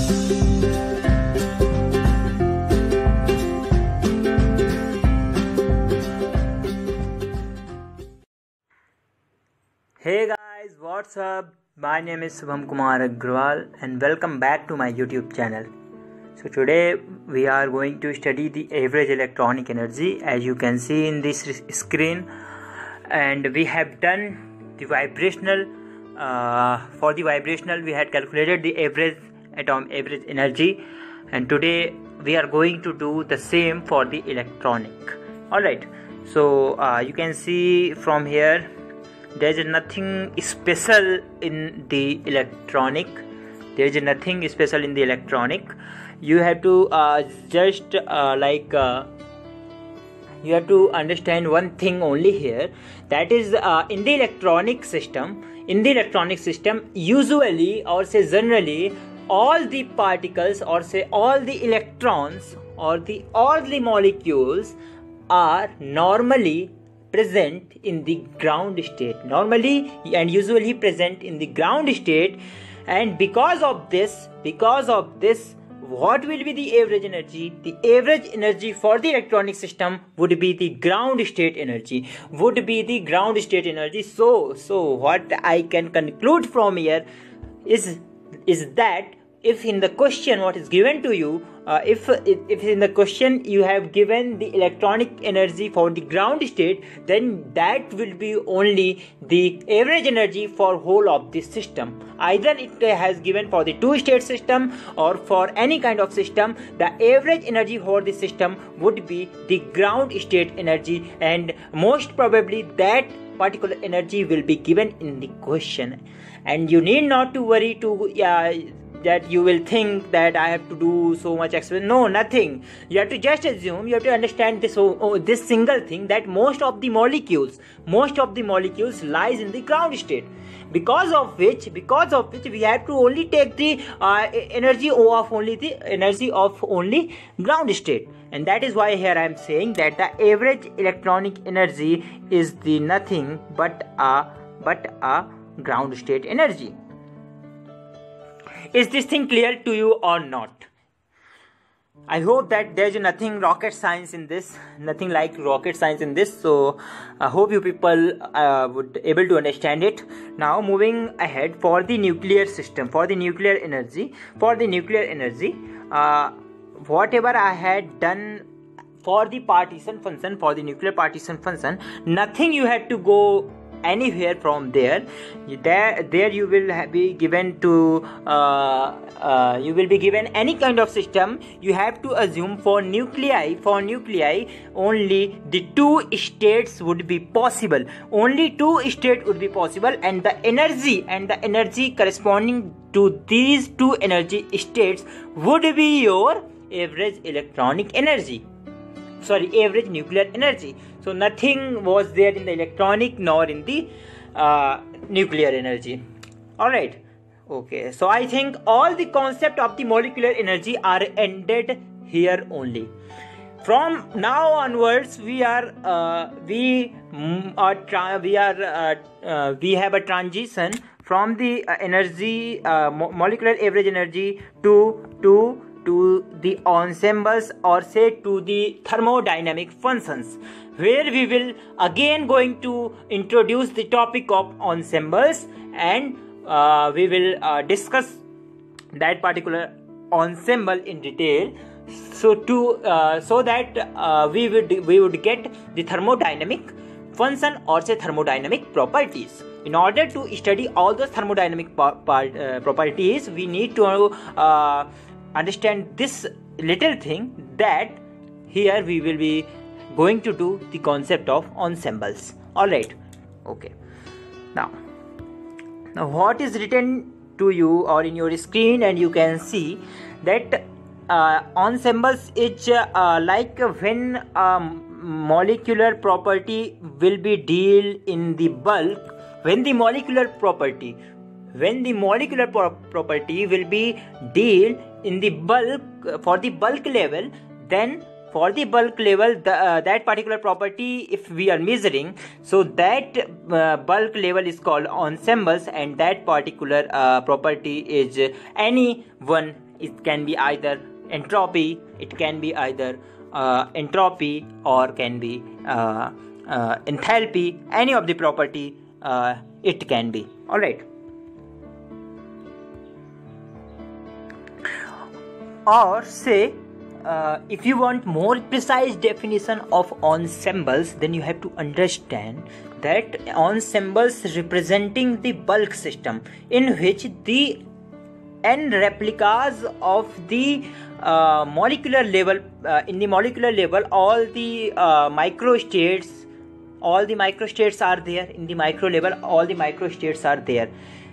Hey guys, what's up? My name is Subham Kumar Agrawal and welcome back to my YouTube channel. So today we are going to study the average electronic energy, as you can see in this screen, and we have done the vibrational. For the vibrational we had calculated the average energy, and today we are going to do the same for the electronic. Alright, so you can see from here there is nothing special in the electronic. You have to you have to understand one thing only here, that is in the electronic system, usually or say generally all the particles or say all the electrons or all the molecules are normally present in the ground state, usually present in the ground state. And because of this, what will be the average energy? The average energy for the electronic system would be the ground state energy. So what I can conclude from here is that if in the question what is given to you, if in the question you have given the electronic energy for the ground state, then that will be only the average energy for whole of this system. Either it has given for the two-state system or for any kind of system, the average energy for the system would be the ground state energy, and most probably that particular energy will be given in the question. And you need not to worry that you will think that I have to do so much explanation. No, nothing. You have to just assume, you have to understand this single thing, that most of the molecules lies in the ground state, because of which we have to only take the energy of only ground state. And that is why here I am saying that the average electronic energy is the nothing but a ground state energy. Is this thing clear to you or not? I hope that there is nothing like rocket science in this. So I hope you people would able to understand it. Now moving ahead, for the nuclear system, for the nuclear energy, whatever I had done for the partition function, for the nuclear partition function, nothing you had to go anywhere from there. You will be given to any kind of system. You have to assume for nuclei only the two states would be possible, and the energy corresponding to these two energy states would be your average average nuclear energy. So nothing was there in the electronic nor in the nuclear energy. Alright, okay, so I think all the concept of the molecular energy are ended here only. From now onwards we have a transition from the molecular average energy to the ensembles, or say to the thermodynamic functions, where we will again going to introduce the topic of ensembles, and we will discuss that particular ensemble in detail, so that we would get the thermodynamic function or say thermodynamic properties. In order to study all those thermodynamic properties, we need to understand this little thing, that here we will be going to do the concept of ensembles. Alright, okay. Now what is written to you or in your screen, and you can see that ensembles is like when molecular property will be deal in the bulk. When the molecular property will be deal in the bulk, for the bulk level, then for the bulk level, that particular property, if we are measuring, so that bulk level is called ensembles, and that particular property is any one it can be either entropy, it can be either entropy, or can be enthalpy, any of the property it can be. All right. Or say, if you want more precise definition of ensembles, then you have to understand that ensembles representing the bulk system in which the n replicas of the molecular level, in the molecular level, all the microstates are there. In the micro level, all the microstates are there.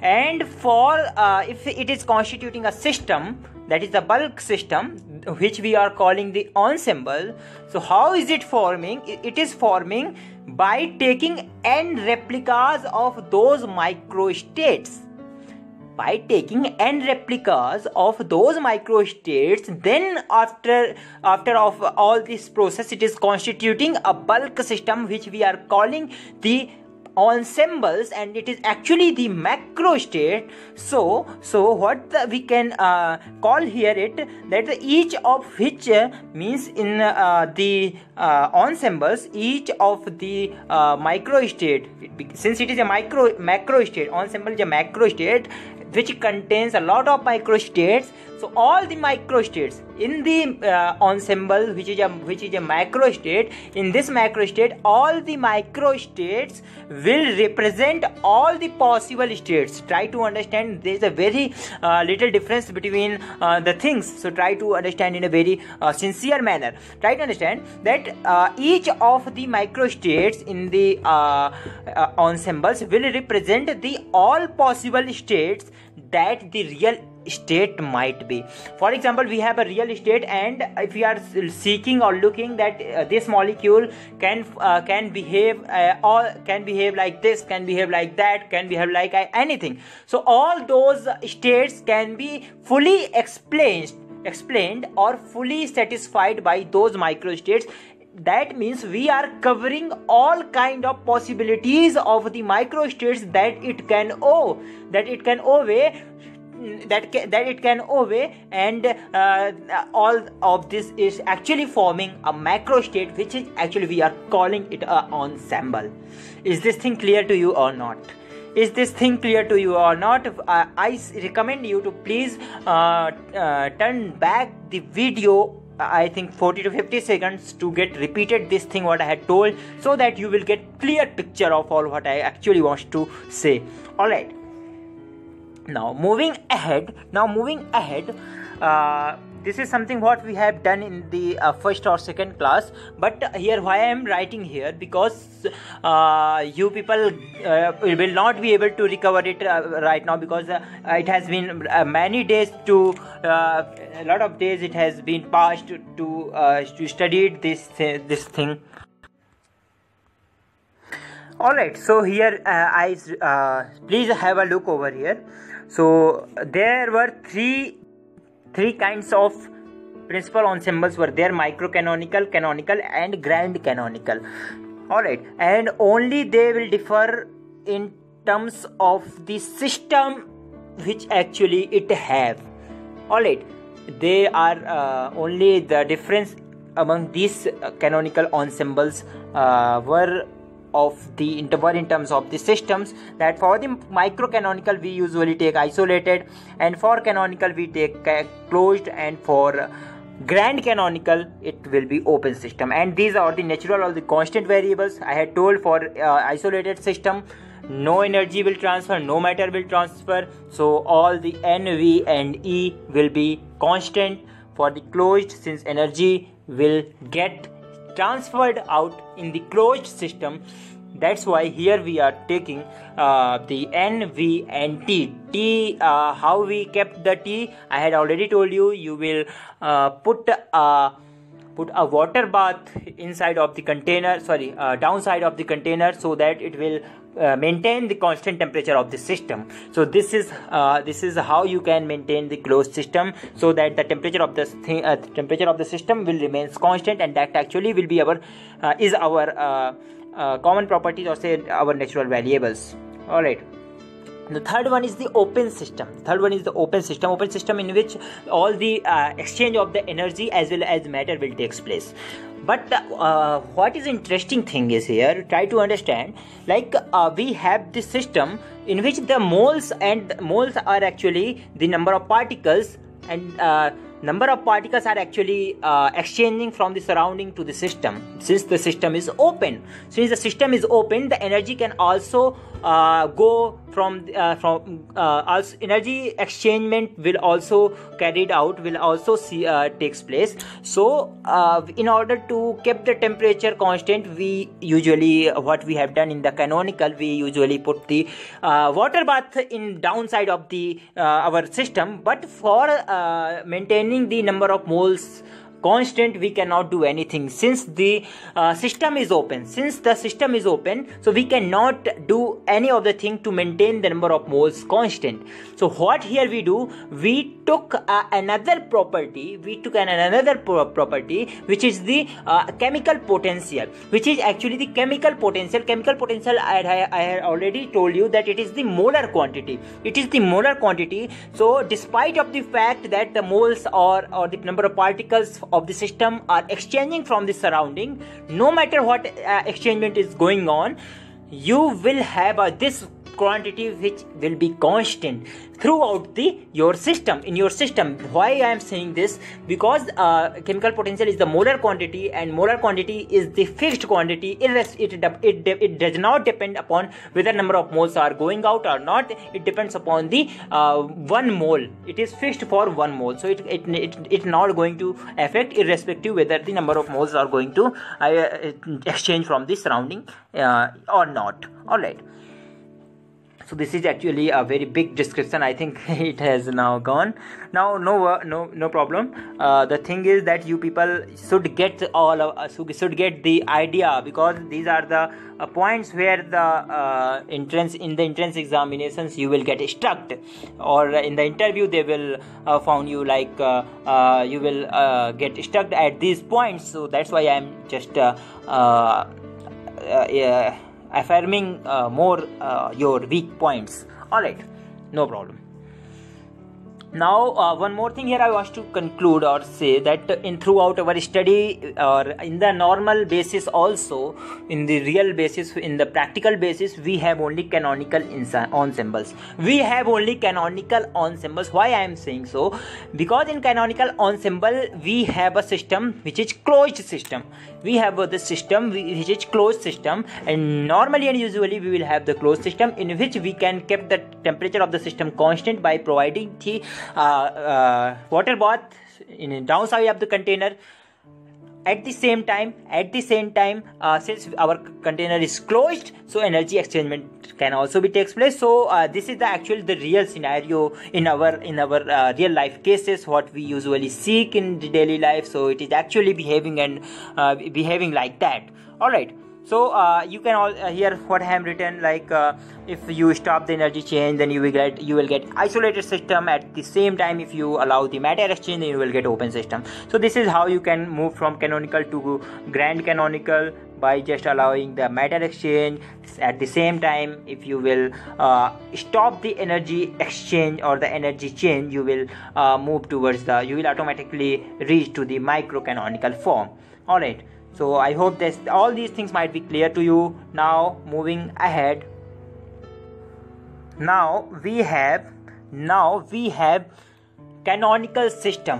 And for if it is constituting a system, that is the bulk system, which we are calling the ensemble. So how is it forming? It is forming by taking n replicas of those microstates. By taking n replicas of those microstates, then after of all this process, it is constituting a bulk system, which we are calling the ensembles, and it is actually the macro state. So what we can call here it, that each of which means in the ensembles, each of the micro state, since it is a macro state, ensemble is a macro state which contains a lot of microstates. So all the microstates in the ensemble, which is a macro state, in this macro state, all the microstates will represent all the possible states. Try to understand, there is a very little difference between the things. So try to understand in a very sincere manner. Try to understand that each of the microstates in the ensembles will represent the all possible states that the real state might be. For example, we have a real state, and if we are seeking or looking that this molecule can behave or can behave like this, can behave like that, can behave like anything. So all those states can be fully explained or fully satisfied by those microstates. That means we are covering all kind of possibilities of the microstates that it can obey, and all of this is actually forming a macro state, which is actually we are calling it an ensemble. Is this thing clear to you or not? Is this thing clear to you or not? I recommend you to please turn back the video, I think 40 to 50 seconds, to get repeated this thing what I had told, so that you will get clear picture of all what I actually want to say. All right. Now moving ahead, this is something what we have done in the first or second class, but here why I am writing here, because you people will not be able to recover it right now, because it has been many days to a lot of days it has been passed to study this thing. Alright, so here please have a look over here. So there were three kinds of principal ensembles were there: microcanonical, canonical, and grand canonical. Alright, and only they will differ in terms of the system which actually it have. Alright, they are only the difference among these canonical ensembles were in terms of the systems, that for the microcanonical we usually take isolated, and for canonical we take closed, and for grand canonical it will be open system. And these are the natural or the constant variables. I had told for isolated system, no energy will transfer, no matter will transfer, so all the N, V and E will be constant. For the closed, since energy will get transferred out in the closed system, that's why here we are taking the N, V and T. T, how we kept the T, I had already told you. You will put a water bath inside of the container, downside of the container, so that it will maintain the constant temperature of the system. So this is how you can maintain the closed system, so that the temperature of the system will remain constant, and that actually will be our common properties, or say our natural variables. All right. The third one is the open system. Open system in which all the exchange of the energy as well as matter will take place. But what is interesting thing is here, try to understand, like we have this system in which the moles are actually the number of particles, and number of particles are actually exchanging from the surrounding to the system. Since the system is open, the energy can also go from also energy exchangement will also carried out, will also takes place. So in order to keep the temperature constant, we usually, what we have done in the canonical, we usually put the water bath in downside of the our system. But for maintaining the number of moles constant, we cannot do anything, since the system is open. So we cannot do any of the thing to maintain the number of moles constant. So what here we do, we took another property, which is the chemical potential, which is actually the chemical potential. I had already told you that it is the molar quantity. So despite of the fact that the moles or the number of particles of the system are exchanging from the surrounding, no matter what exchangement is going on, you will have this quantity which will be constant throughout your system. Why I am saying this? Because chemical potential is the molar quantity, and molar quantity is the fixed quantity. It does not depend upon whether number of moles are going out or not. It depends upon the 1 mole. It is fixed for 1 mole, so it's not going to affect irrespective whether the number of moles are going to exchange from the surrounding or not. All right. So this is actually a very big description. I think it has now gone. Now no problem. The thing is that you people should get the idea, because these are the points where the entrance examinations you will get stuck, or in the interview they will found you like you will get stuck at these points. So that's why I am just affirming more your weak points. Alright, no problem. Now one more thing here I want to conclude or say, that throughout our study, or in the normal basis also, in the real basis, in the practical basis, we have only canonical ensembles. Why I am saying so? Because in canonical ensemble we have a system which is closed system. Which is closed system, and normally and usually we will have the closed system in which we can keep the temperature of the system constant by providing the water bath in the downside of the container. At the same time, since our container is closed, so energy exchangement can also be takes place. So this is the real scenario in our real life cases, what we usually seek in the daily life. So it is actually behaving like that. All right. So you can all hear what I have written, like if you stop the energy change, then you will get isolated system. At the same time, if you allow the matter exchange, then you will get open system. So this is how you can move from canonical to grand canonical, by just allowing the matter exchange. At the same time, if you will stop the energy exchange or the energy change, you will move towards you will automatically reach to the micro canonical form. All right. So I hope that all these things might be clear to you. Now moving ahead. Now we have canonical system.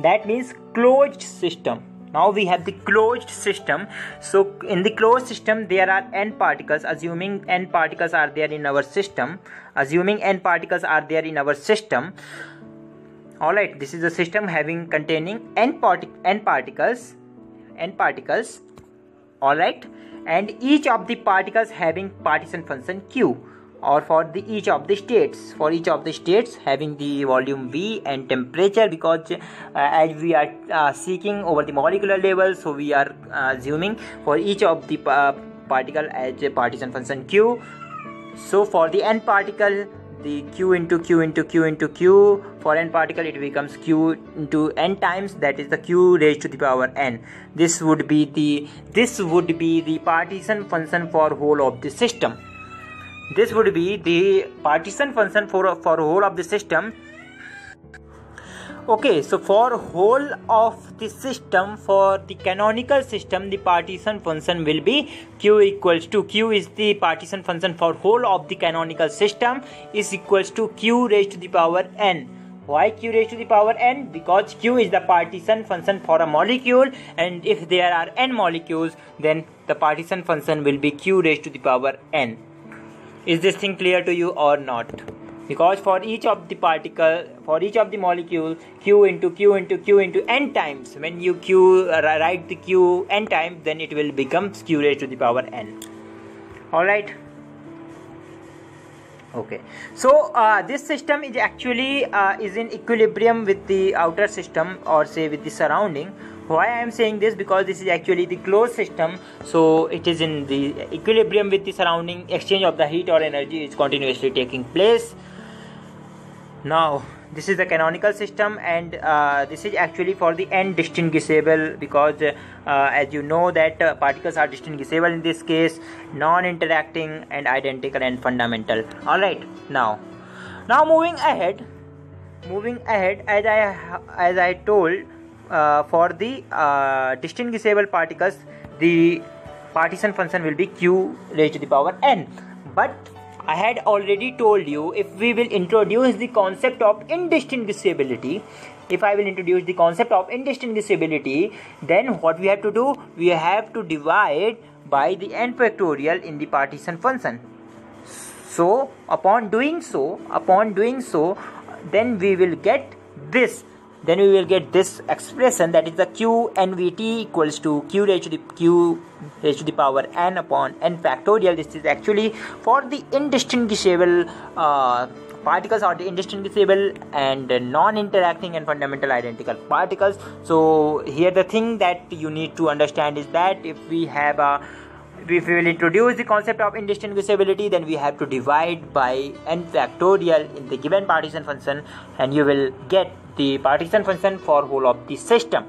That means closed system. Now we have the closed system. So in the closed system there are n particles. Assuming n particles are there in our system. All right. This is a system containing n particles. All right, and each of the particles having partition function q, or for each of the states having the volume v and temperature, because as we are seeking over the molecular level, so we are assuming for each of the particle as a partition function q. So for the n particle, the q into q into q into q. For n particle, it becomes q into n times, that is the q raised to the power n. This would be the partition function for whole of the system. this would be the partition function for whole of the system. Okay, so for whole of the system, for the canonical system, the partition function will be q equals to, q is the partition function for whole of the canonical system, is equals to q raised to the power n. Why q raised to the power n? Because q is the partition function for a molecule, and if there are n molecules, then the partition function will be q raised to the power n. Is this thing clear to you or not? Because for each of the particle, for each of the molecule, q into n times, when you write the q n times, then it will become q raised to the power n. Alright. Okay, so this system is actually is in equilibrium with the outer system, or say with the surrounding. Why I am saying this? Because this is actually the closed system, so it is in the equilibrium with the surrounding. Exchange of the heat or energy is continuously taking place. Now this is the canonical system, and this is actually for the n distinguishable, because as you know that particles are distinguishable in this case, non-interacting and identical and fundamental. Alright, now moving ahead, as I told, for the distinguishable particles, the partition function will be q raised to the power n. But I had already told you, if we will introduce the concept of indistinguishability, then what we have to do? We have to divide by the n factorial in the partition function. So upon doing so, then we will get this. Then we will get this expression, that is the q nvt equals to q raised to the power n upon n factorial. This is actually for the indistinguishable particles, or the indistinguishable and non-interacting and fundamental identical particles. So here the thing that you need to understand is that if we will introduce the concept of indistinguishability, then we have to divide by n factorial in the given partition function, and you will get the partition function for whole of the system.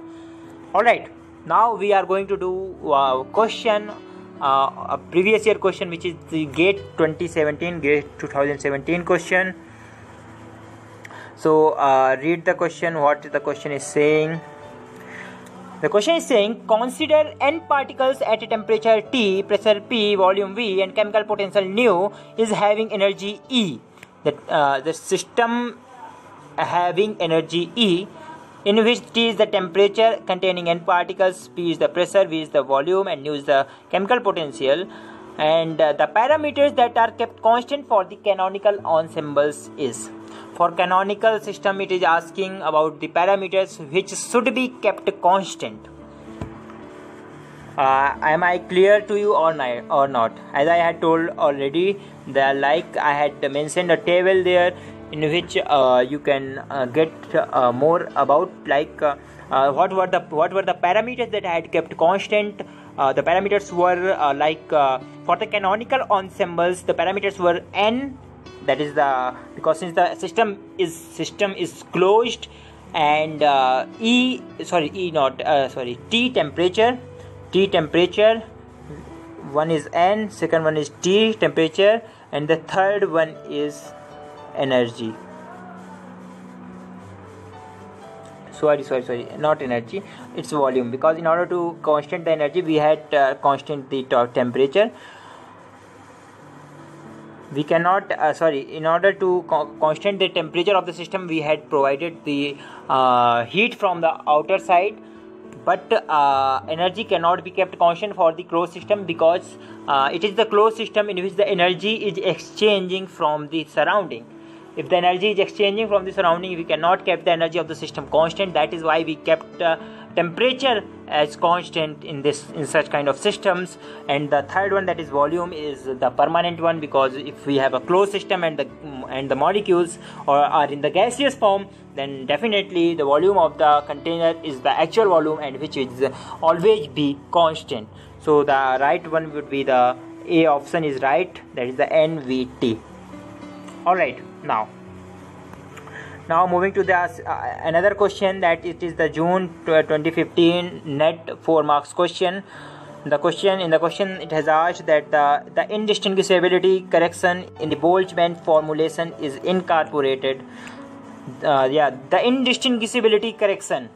Alright, now we are going to do a question, a previous year question, which is the GATE 2017 question. So read the question, what the question is saying. The question is saying, consider n particles at a temperature T, pressure P, volume V, and chemical potential nu is having energy E. The system having energy E, in which T is the temperature containing n particles, P is the pressure, V is the volume, and nu is the chemical potential, and the parameters that are kept constant for the canonical ensembles is. For canonical system, it is asking about the parameters which should be kept constant. Am I clear to you or not? As I had told already, like I had mentioned a table there, in which you can get more about, like what were the parameters that I had kept constant. The parameters were for the canonical ensembles, the parameters were n, that is because since the system is closed, and T temperature, one is n, second one is T temperature, and the third one is energy. Sorry, not energy, it's volume, because in order to constant the energy, we had constant the temperature. We cannot in order to constant the temperature of the system, we had provided the heat from the outer side, but energy cannot be kept constant for the closed system, because it is the closed system in which the energy is exchanging from the surrounding. If the energy is exchanging from the surrounding, we cannot keep the energy of the system constant. That is why we kept temperature as constant in such kind of systems. And the third one, that is volume, is the permanent one, because if we have a closed system and the molecules are in the gaseous form, then definitely the volume of the container is the actual volume, and which is always be constant. So the right one would be the A option is right, that is the NVT. Alright, now moving to the another question, that it is the June 2015 net 4 marks question. the question it has asked that the indistinguishability correction in the Boltzmann formulation is incorporated. The indistinguishability correction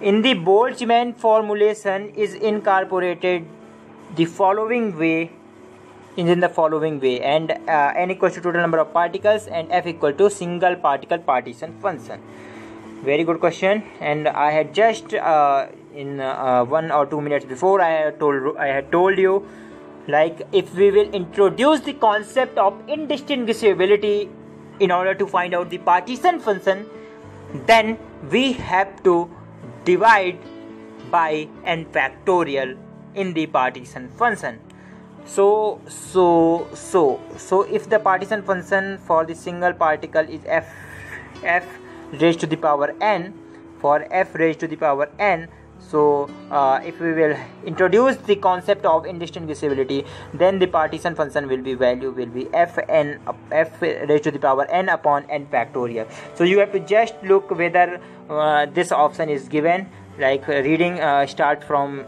in the Boltzmann formulation is incorporated the following way. In the following way, and n equals to total number of particles and f equal to single particle partition function. Very good question, and I had just in 1 or 2 minutes before I had told you, like, if we will introduce the concept of indistinguishability in order to find out the partition function, then we have to divide by n factorial in the partition function. So if the partition function for the single particle is f raised to the power n, for f raised to the power n, so if we will introduce the concept of indistinguishability, then the partition function value will be f raised to the power n upon n factorial. So you have to just look whether this option is given, like reading start from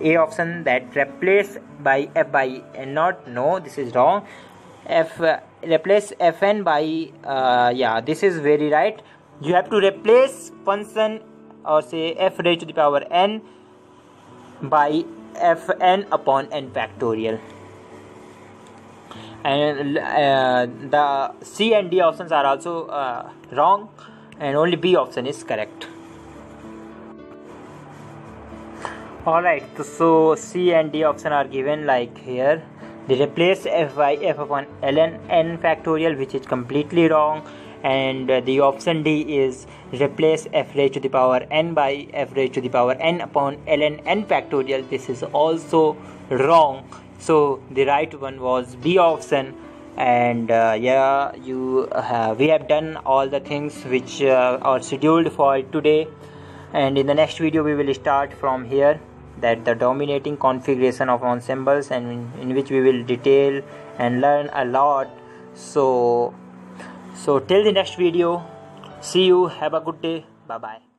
A option, that replace by f by n naught. No, this is wrong. Replace fn by this is very right. You have to replace function, or say f raised to the power n, by fn upon n factorial. And the C and D options are also wrong, and only B option is correct. Alright, so C and D option are given like here. They replace f by f upon ln n factorial, which is completely wrong. And the option D is replace f raised to the power n by f raised to the power n upon ln n factorial. This is also wrong. So the right one was B option. And we have done all the things which are scheduled for today. And in the next video we will start from here, that the dominating configuration of ensembles, and in which we will detail and learn a lot. So till the next video, see you, have a good day, bye bye.